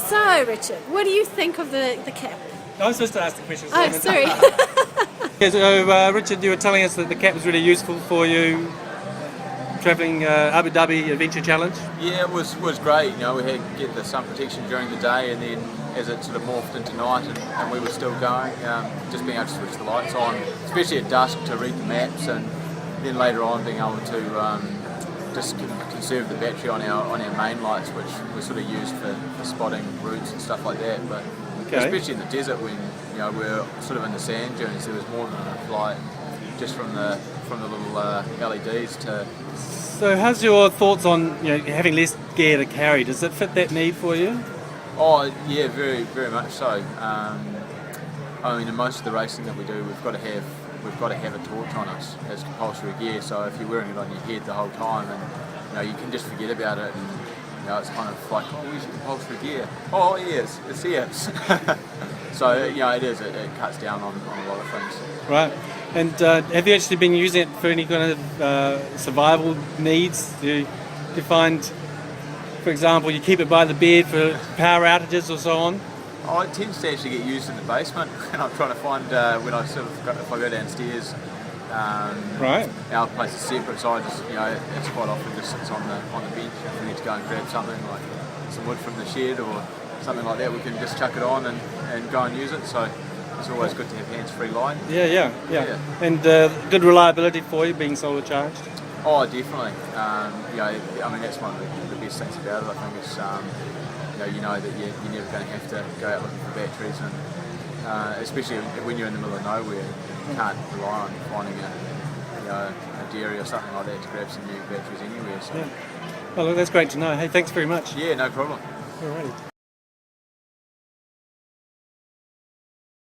So, Richard, what do you think of the cap? I was supposed to ask the question. Oh, sorry. Yeah, so, Richard, you were telling us that the cap was really useful for you travelling Abu Dhabi Adventure Challenge. Yeah, it was great. You know, we had to get the sun protection during the day, and then as it sort of morphed into night and we were still going, just being able to switch the lights on, especially at dusk, to read the maps, and then later on being able to just conserve the battery on our main lights, which were sort of used for spotting routes and stuff like that. But especially in the desert, when we're sort of in the sand dunes, there was more than enough light just from the little LEDs to. So, how's your thoughts on having less gear to carry? Does it fit that need for you? Oh yeah, very very much so. I mean, in most of the racing that we do, we've got to have a torch on us as compulsory gear. So if you're wearing it on your head the whole time, and you can just forget about it, and it's kind of like, oh, where's your compulsory gear? Oh yes, it's here. So it is. It cuts down on a lot of things. Right. And have you actually been using it for any kind of survival needs? Do you find, for example, you keep it by the bed for power outages or so on? Oh, it tends to actually get used in the basement, and I'm trying to find when I if I go downstairs. Right. Our place is separate, so I just it's quite often just sits on the bench. If we need to go and grab something like some wood from the shed or something like that, we can just chuck it on and go and use it. So it's always good to have hands-free line. Yeah. And good reliability for you, being solar charged. Oh, definitely. I mean, that's one of the best things about it. I think it's you know that you're never going to have to go out looking for batteries, and especially when you're in the middle of nowhere, you can't rely on finding a dairy or something like that to grab some new batteries anywhere. So. Yeah. Well, look, that's great to know. Hey, thanks very much. Yeah, no problem. Alrighty.